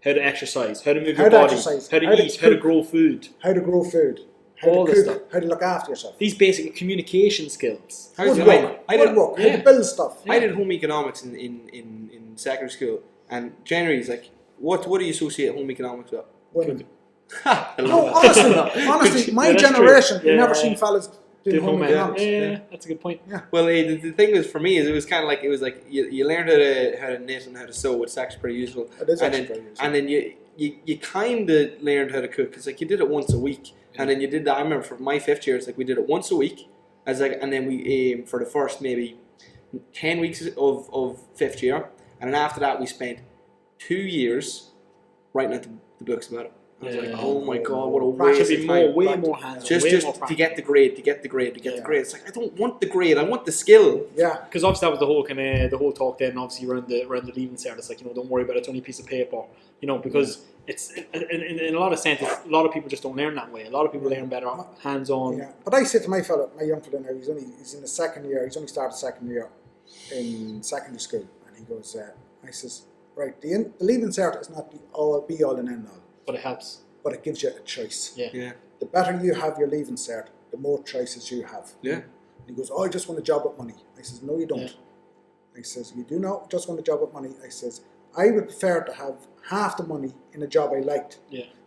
how to exercise, how to move your body, how to eat, how to grow food, how to all cook, this stuff, how to look after yourself. These basic communication skills. How to build stuff. I did home economics in secondary school, and generally it's like, what do you associate home economics with? Women. No, honestly, my generation, you never seen fellas doing home economics. Yeah, that's a good point. Yeah. Well, the thing was for me is it was like you learned how to knit and how to sew, which is actually pretty useful. It is actually very useful. And then you kind of learned how to cook. It's like you did it once a week, and then you did that. I remember for my 5th year, it's like we did it once a week, and then we for the first maybe 10 weeks of 5th year, and then after that we spent 2 years writing out the books about it. I was like, oh my god, what a waste of time. Way more hands. Just to get the grade. It's like, I don't want the grade, I want the skill. Yeah. Because obviously that was the whole talk then, obviously around the leaving cert. It's like, don't worry about it, it's only a piece of paper. Because it's in a lot of sense, a lot of people just don't learn that way. A lot of people learn better hands-on. Yeah. But I said to my young fella now, he's in the second year, he's only started second year in secondary school, and he goes, I says, right, the leaving cert is not the be all and end all. But it helps. But it gives you a choice. Yeah. The better you have your leaving cert, the more choices you have. Yeah. And he goes, I just want a job with money. I says, no, you don't. Yeah. I says, you do not just want a job with money. I says, I would prefer to have half the money in a job I liked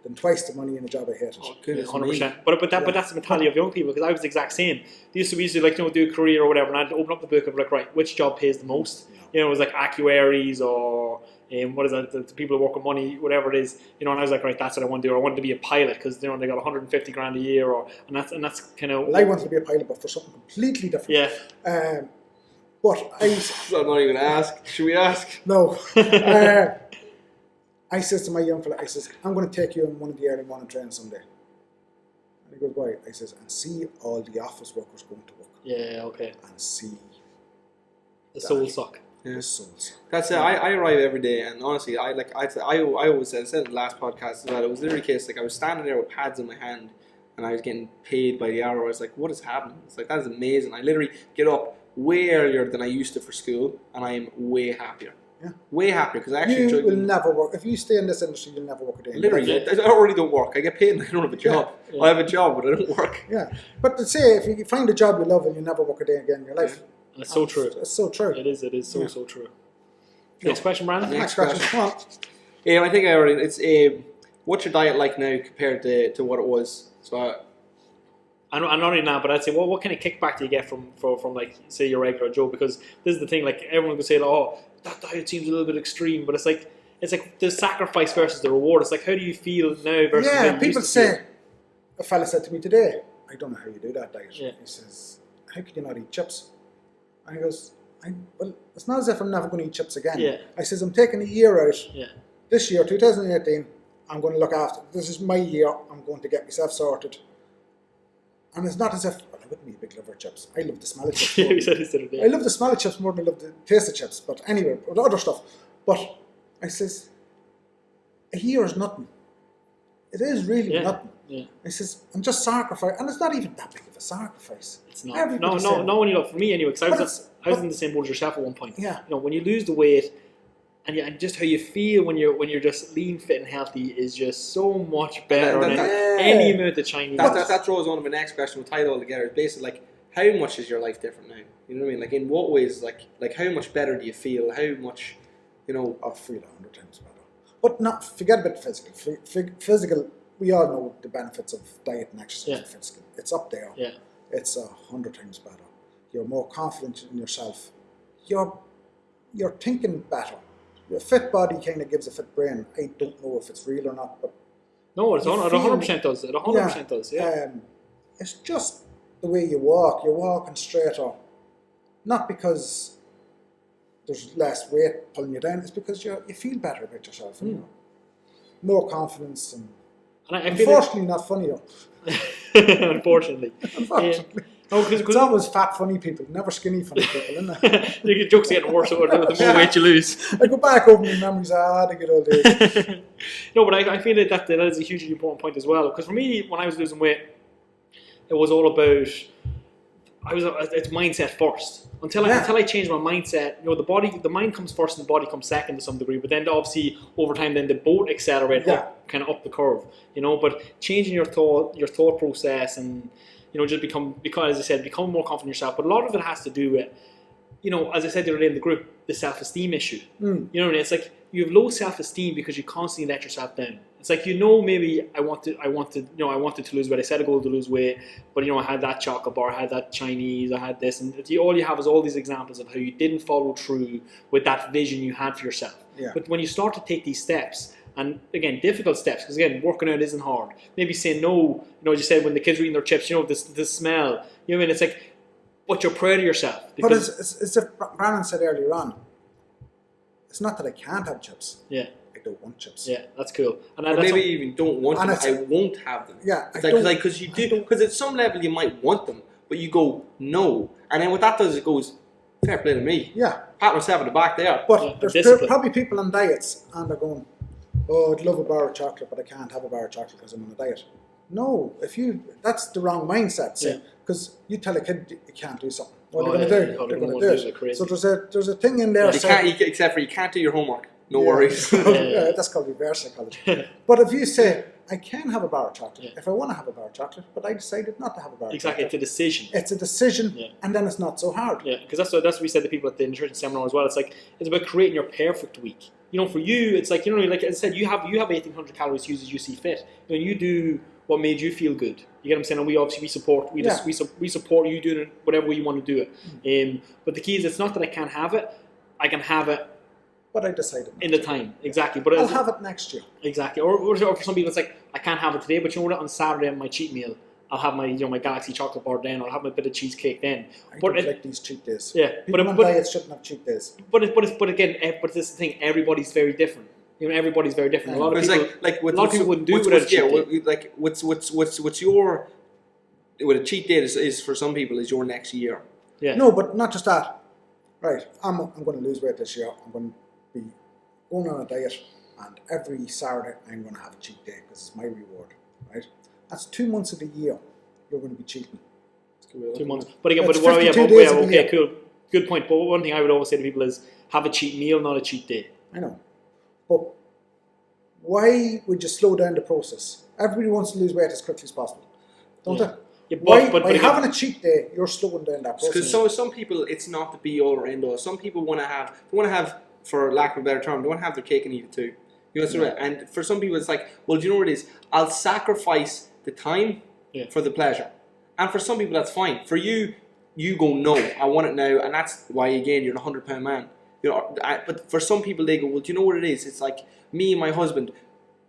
than twice the money in a job I hated. Oh, goodness, 100%. But that's the mentality of young people, because I was the exact same. We used to like, do a career or whatever, and I'd open up the book and be like, right, which job pays the most? It was like actuaries or what is that? The people who work with money, whatever it is. And I was like, right, that's what I want to do. Or I wanted to be a pilot because they got 150 grand a year, and that's kind of. Well, I wanted to be a pilot, but for something completely different. Yeah. I'm not even going to ask. Should we ask? No. I says to my young fella, I says, I'm going to take you on one of the early morning trains someday. And he goes, why? I says, and see all the office workers going to work. Yeah, okay. And see the soul suck. Yeah. The soul suck. That's it. I arrive every day, and honestly, I always said, I said in the last podcast as well, it was literally a case, like I was standing there with pads in my hand, and I was getting paid by the hour. I was like, what is happening? It's like, that is amazing. I literally get up, way earlier than I used to for school, and I am way happier. Yeah. Way happier because I actually You enjoy. will never work if you stay in this industry. You'll never work a day. in your life. Literally, I already don't work. I get paid and I don't have a job. I have a job, but I don't work. Yeah, but to say if you find a job you love and you never work a day again in your life, It's so true. It's so true. It is so true. Next question, Brandon. Next question. Come on. I think I already. It's what's your diet like now compared to what it was? So I'm not only now, but I'd say, what kind of kickback do you get from like, say, your regular Joe? Because this is the thing, like, everyone could say, oh, that diet seems a little bit extreme, but it's like the sacrifice versus the reward. It's like, how do you feel now versus how you people used to say, feel? a fella said to me today, I don't know how you do that diet. Yeah. He says, how can you not eat chips? And he goes, well, it's not as if I'm never going to eat chips again. Yeah. I says, I'm taking a year out. Yeah. This year, 2018, I'm going to look after. This is my year. I'm going to get myself sorted. And it's not as if, well, I wouldn't be a big lover of chips. I love the smell of chips. Yeah, you said it the other day. I love the smell of chips more than I love the taste of chips. But anyway, with other stuff. But I says, a year is nothing. It is really nothing. Yeah. I says, I'm just sacrificing. And it's not even that big of a sacrifice. It's not. Everybody No, said- when you look, for me anyway, because I was but- in the same boat as yourself at one point. Yeah. You know, when you lose the weight, and just how you feel when you're just lean, fit, and healthy is just so much better than any amount of Chinese. that draws on to my next question. We'll tie it all together. It's basically like, how much is your life different now? You know what I mean? Like, in what ways? Like how much better do you feel? How much, you know? I feel 100 times better. But not forget about physical. Physical, we all know the benefits of diet and exercise and physical. It's up there. Yeah. It's 100 times better. You're more confident in yourself. You're thinking better. A fit body kind of gives a fit brain. I don't know if it's real or not, but No, it 100% does. It 100% does. Yeah. It's just the way you walk. You're walking straighter, not because there's less weight pulling you down. It's because you feel better about yourself. You know? More confidence, and I feel unfortunately not funnier. Unfortunately. Unfortunately. No, It's always fat funny people, never skinny funny people, isn't it? Your jokes are getting worse the more weight you lose. I go back over my memories, the good old days. No, but I feel that is a hugely important point as well. Because for me, when I was losing weight, it was all about it's mindset first. Until I changed my mindset, you know, the mind comes first and the body comes second to some degree. But then obviously over time, then they both accelerate kind of up the curve. You know, but changing your thought process and, you know, just because as I said, become more confident in yourself. But a lot of it has to do with, you know, as I said the other day in the group, the self-esteem issue. You know what I mean? It's like you have low self-esteem because you constantly let yourself down. It's like, you know, maybe I wanted to lose weight. I set a goal to lose weight, but, you know, I had that chocolate bar, I had that Chinese, I had this, and all you have is all these examples of how you didn't follow through with that vision you had for yourself. Yeah. But when you start to take these steps, and again, difficult steps, because again, working out isn't hard. Maybe saying no, you know, as you said, when the kids were eating their chips, you know, the smell, you know what I mean? It's like, but you're proud of yourself. But it's if Brandon said earlier on, it's not that I can't have chips. Yeah. I don't want chips. Yeah, that's cool. And or maybe you even don't want them. I won't have them. Yeah. Because you do. Because at some level you might want them, but you go, no. And then what that does, it goes, fair play to me. Yeah. Pat myself in the back there. But there's probably people on diets and they're going, oh, I'd love a bar of chocolate, but I can't have a bar of chocolate because I'm on a diet. No, that's the wrong mindset. Because you tell a kid you can't do something. What are they going to do? They're going to do it. So there's a thing in there. Except for you can't do your homework. No worries. That's called reverse psychology. But if you say, I can have a bar of chocolate if I want to have a bar of chocolate, but I decided not to have a bar of chocolate. Exactly, it's a decision. It's a decision, and then it's not so hard. Yeah, because that's what we said to people at the nutrition seminar as well. It's like, it's about creating your perfect week. You know, for you, it's like, you know, like I said, you have 1,800 calories to use as you see fit. You know, you do what made you feel good. You get what I'm saying? And we obviously support you doing it whatever way you want to do it. But the key is, it's not that I can't have it. I can have it. But I decided in the time, exactly. But I'll have it next year. Exactly. Or for some people, it's like, I can't have it today, but you know what? On Saturday, on my cheat meal, I'll have my my Galaxy chocolate bar then. I'll have my bit of cheesecake then. I don't like these cheat days. Yeah, people on diets shouldn't have cheat days. But this is the thing. Everybody's very different. You know, everybody's very different. A lot of people wouldn't do it without a cheat day. Like what's your with a cheat day is for some people is your next year. Yeah. No, but not just that. Right, I'm going to lose weight this year. I'm going to be going on a diet, and every Saturday I'm going to have a cheat day because it's my reward. Right, that's 2 months of the year you're going to be cheating. 2 months, but again, okay, cool. Good point. But one thing I would always say to people is have a cheat meal, not a cheat day. I know. But why would you slow down the process? Everybody wants to lose weight as quickly as possible, don't they? Yeah, Why, but by again, having a cheat day, you're slowing down that process. Because some people, it's not the be all or end all. Some people want to have, for lack of a better term, they want to have their cake and eat it too. You know, so and for some people, it's like, well, do you know what it is? I'll sacrifice the time for the pleasure, and for some people, that's fine. For you, you go, no, I want it now, and that's why again you're a 100-pound man. You know, but for some people, they go, well, do you know what it is? It's like me and my husband.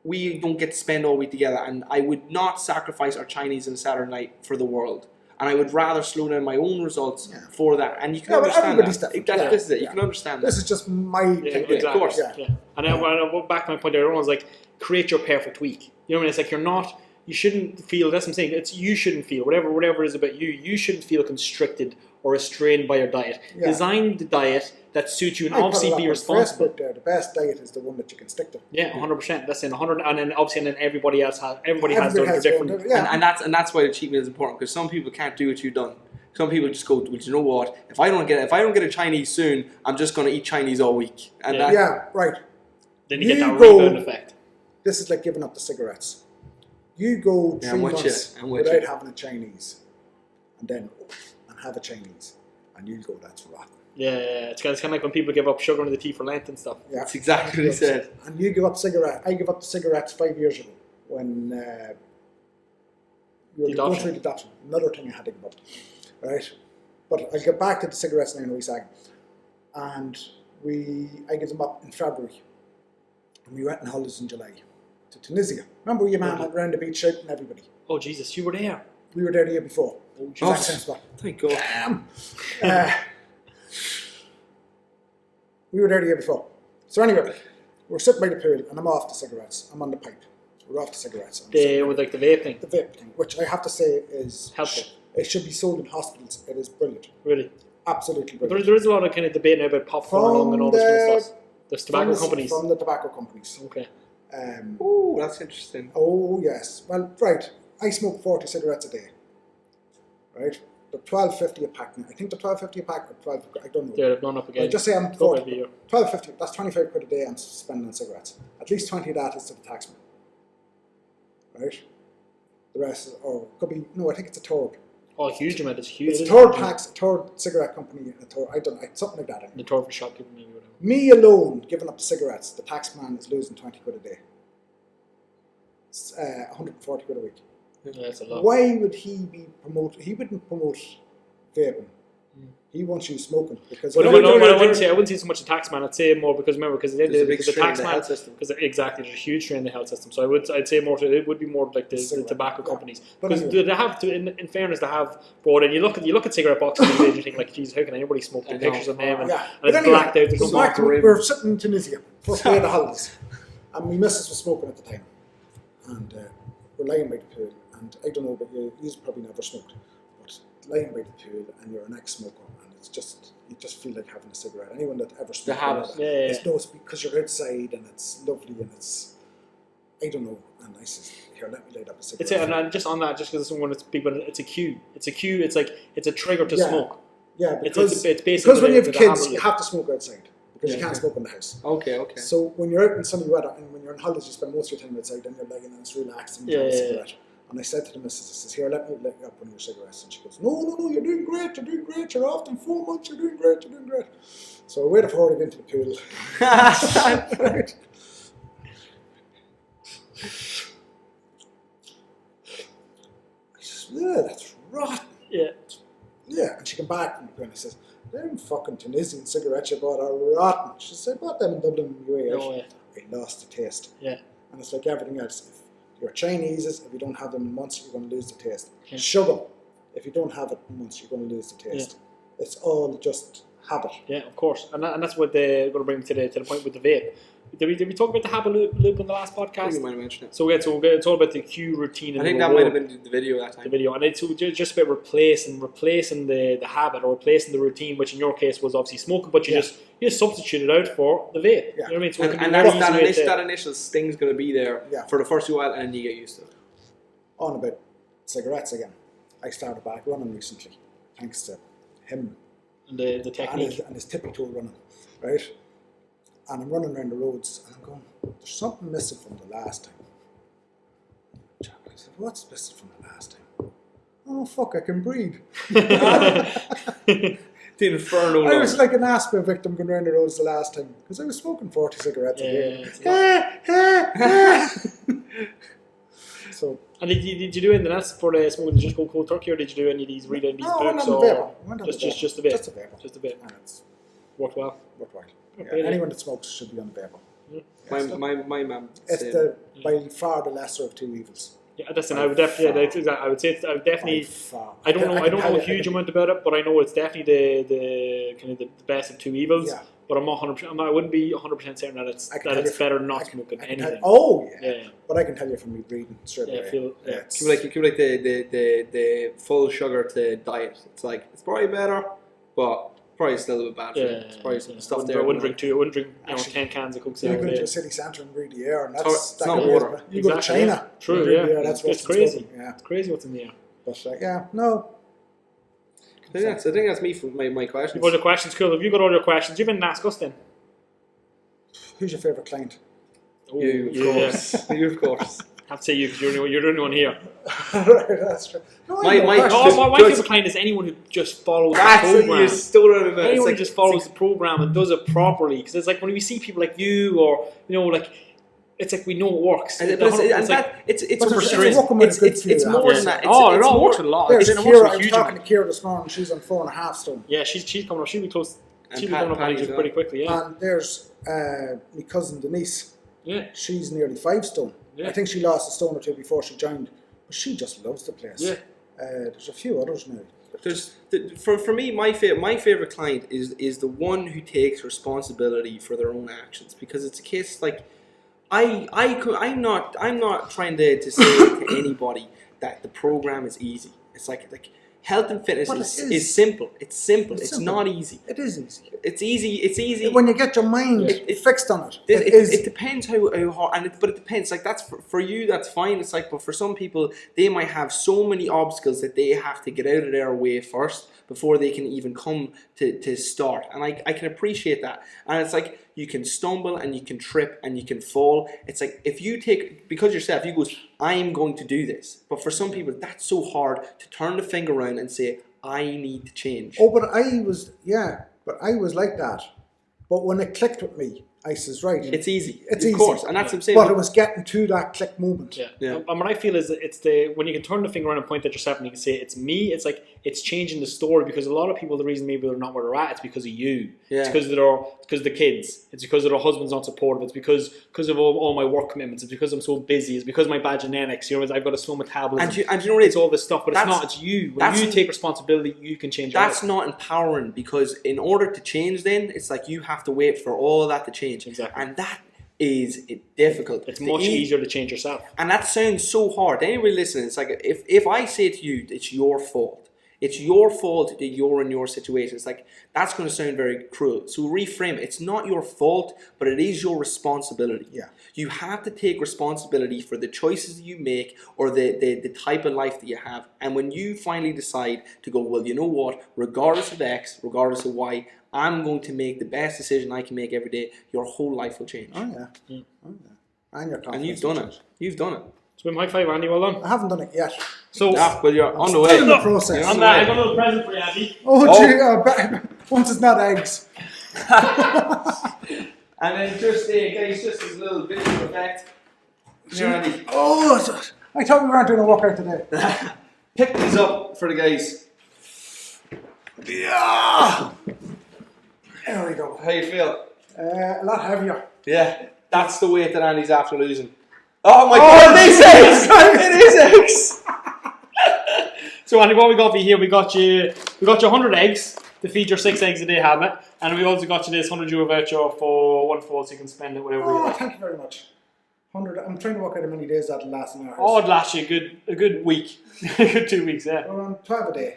We don't get to spend all week together, and I would not sacrifice our Chinese on Saturday night for the world. And I would rather slow down my own results for that. And you can understand that. This is it. You can understand that. This is just my thing. Exactly. Of course. Yeah. And then when I go back to my point there, I was like, create your perfect week. You know what I mean? It's like you shouldn't feel, that's what I'm saying, you shouldn't feel, whatever it is about you shouldn't feel constricted or restrained by your diet. Yeah. Design the diet that suits you and obviously be responsible. The best diet is the one that you can stick to. Yeah, 100%. That's in 100, and then obviously, and then everybody has their different. And that's why the cheat meal is important, because some people can't do what you've done. Some people just go, well, you know what? If I don't get a Chinese soon, I'm just going to eat Chinese all week. And right. Then you get that rebound effect. This is like giving up the cigarettes. You go 3 months without having a Chinese, and have a Chinese, and you'll go, that's rotten. Yeah, it's kind of like when people give up sugar in the tea for Lent and stuff. Yeah, that's exactly what he said. And you give up cigarettes. I gave up the cigarettes 5 years ago when you were going through the adoption. Another thing I had to give up, right? But I'll get back to the cigarettes now in a wee second. And I gave them up in February, and we went on holidays in July to Tunisia. Remember your man went around the beach shouting at everybody? Oh Jesus, you were there. We were there the year before. Oh, thank God. We were there the year before. So anyway, we're sitting by the pool and I'm off the cigarettes. I'm on the pipe. We're off the cigarettes. With like the vape thing. The vape thing, which I have to say is helpful. It should be sold in hospitals. It is brilliant. Really? Absolutely brilliant. There is a lot of kind of debate now about popcorn and all this kind of stuff. There's tobacco companies. From the tobacco companies. Okay. Oh, that's interesting. Oh yes. Well, right. I smoke 40 cigarettes a day. Right? They're $12.50 a pack now. I think they're $12.50 a pack or 12. I don't know. Yeah, they've gone up again. I'll just say I'm 40. $12.50. That's 25 quid a day I'm spending on cigarettes. At least 20 of that is to the taxman. Right? The rest is, could be, no, I think it's a third. Oh, a huge amount. It's huge. It's a third tax, a third cigarette company, I don't know, something like that. The third for shopkeeper, maybe. Whatever. Me alone, giving up the cigarettes, the taxman is losing 20 quid a day. It's 140 quid a week. Yeah, that's a lot. Why would he be he wouldn't promote vaping. He wants you smoking because. But I wouldn't say so much a taxman. I'd say more because remember because the taxman because exactly there's a huge strain in the health system. So I'd say more. It would be more like the tobacco companies because they have to. In fairness, they have brought in. You look at cigarette boxes and you think like, geez, how can anybody smoke? The pictures of them and it's blacked out. There's no we're sitting in Tunisia first day of the holidays, and my missus was smoking at the time, and we're lying by the pool. And I don't know, but you've probably never smoked, but lying by the pool and you're an ex-smoker, and it's just you just feel like having a cigarette. Anyone that ever smoked, it's because you're outside and it's lovely and it's I don't know. And I says, here, let me light up a cigarette. And just on that, just because this one it's big, but it's a cue. It's a cue. It's like it's a trigger to smoke. Yeah, because it's basically when you have kids, you have to smoke outside. Because you can't smoke in the house. Okay. So when you're out in sunny weather and when you're on holidays, you spend most of your time outside and you're lying and it's relaxed and you have a cigarette. And I said to the missus, I says, here, let me light up one of your cigarettes. And she goes, no, you're doing great, you're off in 4 months, you're doing great. So I waited for her to get into the pool. Right. I says, yeah, that's rotten. Yeah, and she came back from the pool and I says, them fucking Tunisian cigarettes you bought are rotten. She said, I bought them in Dublin in the UAE. I lost the taste. Yeah. And it's like everything else. Your Chinese's, if you don't have them in months, you're going to lose the taste. Yeah. Sugar, if you don't have it in months, you're going to lose the taste. Yeah. It's all just habit. Yeah, of course, and that's what they're going to bring to the point with the vape. Did we talk about the habit loop in the last podcast? You might have mentioned it. So it's all about the cue routine. And I think that might have been the video that time. The video, and it's just about replacing the habit or replacing the routine, which in your case was obviously smoking, but you just substituted out for the vape. Yeah. You know what I mean? So and that initial sting's going to be there for the first while, and you get used to it. On about cigarettes again. I started back running recently, thanks to him. and the and technique. his tippy toe running, right? And I'm running around the roads, and I'm going, there's something missing from the last time. I said, what's missing from the last time? Oh, fuck, I can breathe. The inferno. I was like an asthma victim going around the roads the last time, because I was smoking 40 cigarettes a day. So, And did you do anything else for the smoking? Did you just go cold turkey, or did you do any of these read any of these no, I went books? on the Or vapor. just a bit? Just a vapor. Just a bit. And it's Worthwhile. worthwhile. Yeah, Okay. anyone that smokes should be on the vapor. My mum. It's by far the lesser of two evils. Yeah, listen, I would definitely. I would say I would definitely. By far. I don't know tell a you- huge amount about it, but I know it's definitely the kind of the best of two evils. Yeah. But I'm not 100%. I wouldn't be 100% certain that it's I can tell you better from- not I can- smoking I can tell- anything. Oh, yeah. Yeah. But I can tell you from me breathing straight Yeah, away. it's- It could be like the full sugar to diet. It's probably better, but probably still a bit bad for you. It's probably some stuff there. I wouldn't drink two. I wouldn't drink Actually, 10 cans of Coke You Zero go a into day. a city centre and breathe the air, and It's that's not that water. goes- You go to Exactly, China. True, you breathe yeah. the air, that's It's what's crazy. smoking, yeah. It's crazy what's in the air. But yeah, no. I think that's me for my questions. You've got the questions, cool. Have you got all your questions? You haven't asked us then. Who's your favourite client? You, of Yeah. course. You, of course. I have to say you because you're the only one here. Right, that's true. No, I My- know my- questions. No, my Just- favourite client is anyone who just follows That's the it. program. You're still out of it. Anyone who just follows the program and does it properly. Because it's like when we see people like you, or like it's like we know it works. And, It's but like- it's But it's frustrating. working with a good It's few, more yeah. than that. It's, Oh, it it's all more, works with a lot. There's It works Kira, with I a was huge talking amount. to Kira this morning, she's on 4.5 stone. Yeah, she's coming up. She'll be close. And She'll be Pat- coming up on Paddy's you pretty quickly. Yeah, And there's my cousin Denise, yeah, she's nearly 5 stone. Yeah. I think she lost a stone or two before she joined, but she just loves the place. Yeah. There's a few others now. For me, my favorite client is the one who takes responsibility for their own actions, because it's a case like I'm not trying to say to anybody that the program is easy. It's like health and fitness But is simple. It's simple. It's simple. not easy. It is easy. It's easy. When you get your mind It- fixed on it, It depends how hard, but it depends. Like that's for you, that's fine. It's like, but for some people, they might have so many obstacles that they have to get out of their way first before they can even come to start. And I can appreciate that. And it's like you can stumble and you can trip and you can fall. It's like if you take, because yourself, you go, I'm going to do this. But for some people, that's so hard to turn the finger around and say, I need to change. Oh, but I was like that. But when it clicked with me, I says, right. It's easy. It's of easy. course. And that's what I'm saying. But it was getting to that click moment. yeah. Yeah. And what I feel is that it's when you can turn the finger around and point at yourself and you can say it's me. It's like it's changing the story, because a lot of people, the reason maybe they're not where they're at, it's because of you. Yeah. It's because of the kids. It's because of their husband's not supportive. It's because of all my work commitments. It's because I'm so busy. It's because of my bad genetics. I've got a slow metabolism. And you know what it's all this stuff, but it's that's- not. It's you. When you take responsibility, you can change. That's your not empowering, because in order to change, then it's like you have to wait for all that to change. Exactly. And that is difficult. It's much easier to change yourself. And that sounds so hard. Anybody listening, it's like if I say to you, it's your fault. It's your fault that you're in your situation. It's like, that's going to sound very cruel. So reframe it. It's not your fault, but it is your responsibility. Yeah. You have to take responsibility for the choices that you make, or the type of life that you have. And when you finally decide to go, well, you know what, regardless of X, regardless of Y, I'm going to make the best decision I can make every day, your whole life will change. Oh, yeah. Oh, yeah. And your confidence. And you've done it. You've done it. Swim high five, Andy. Well done. I haven't done it yet. So Well, you're on the Still in way. the process. You're on the I way. got a little present for you, Andy. Oh, gee, once it's not eggs. And then just guys, just as a little bit of effect. Here, Andy. Oh, I thought we weren't doing a workout today. Pick these up for the guys. Yeah. There we go. How you feel? A lot heavier. Yeah, that's the weight that Andy's after losing. Oh my God, it is X! It is X! So Andy, what we got for you here? We got you 100 eggs to feed your 6 eggs a day habit, and we also got you this €100 voucher for one fall, so you can spend it whatever you Oh, like. thank you very much. 100. I'm trying to work out how many days that'll last in our house. Oh, it'd last you a good week, a good 2 weeks, yeah. Around 12 a day.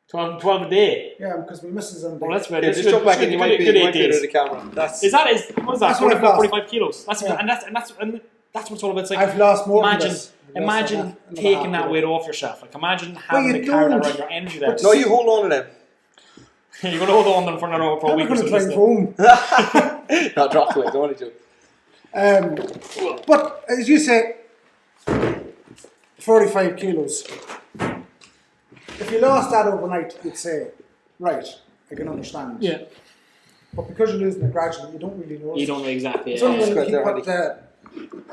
12 a day. Yeah, because my missus on Well, that's Yeah, good. just jump back in. You might be good 8 out of days. the camera. What is that? That's what I've 45, lost. 45 kilos. That's Yeah. and that's what it's all about. It's like I've lost more imagine, than this. I've lost imagine another taking half that kilo. weight off yourself. Like imagine having you to carry that don't. around your energy levels. No, you hold on to them. You're going to hold on them for another for a I'm week or going to so. try and foam. Not drop the weight, don't want to do. But as you say, 45 kilos. If you lost that overnight, you'd say, right, I can understand. Yeah. But because you're losing it gradually, you don't really know. You don't know exactly. It's only when Squat you there, put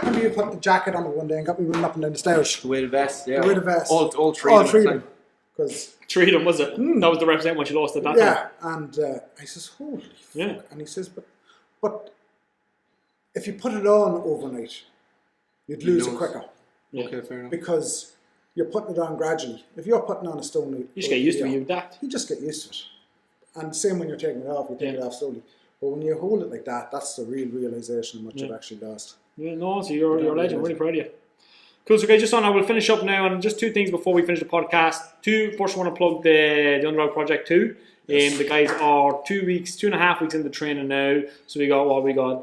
remember you put the jacket on me one day and got me running up and down the stairs. The weighted vest, yeah. The weighted vest. All three All of three them. of them. Because Three of them, was it? That was the represent what you lost at that time. yeah, and I says, holy fuck. Yeah. And he says, but if you put it on overnight, you'd lose it quicker. Yeah. Okay, fair enough. Because you're putting it on gradually. If you're putting on a stone, You just get used to it, you adapt. You just get used to it. And same when you're taking it off, you take it off slowly. But when you hold it like that, that's the real realization of what you've actually lost. Yeah, no, so you're a legend. Really proud of you. Cool. So, guys, just on, I will finish up now, and just two things before we finish the podcast. First, I want to plug the Underdog Project 2. The guys are 2.5 weeks into training now. So we got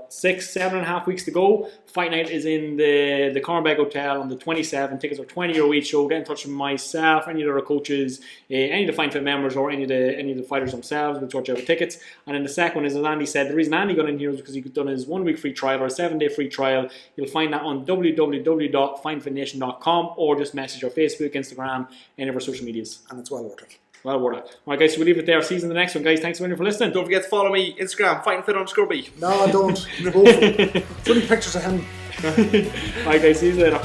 7.5 weeks to go. Fight night is in the Cornbag Hotel on the 27th. Tickets are €20 each. So get in touch with myself, any of the other coaches, any of the Fine Fit members, or any of the fighters themselves. We'll sort you out with tickets. And then the second one is, as Andy said, the reason Andy got in here is because he done his 1 week free trial or a 7-day free trial. You'll find that on www.finefitnation.com, or just message our Facebook, Instagram, any of our social medias. And it's well worth it. Well worth it. Alright, guys, so we'll leave it there. See you in the next one, guys. Thanks so much for listening. Don't forget to follow me Instagram, fightingfit_B. No, I don't. Go for it. It's only pictures of him. Alright, guys, see you later.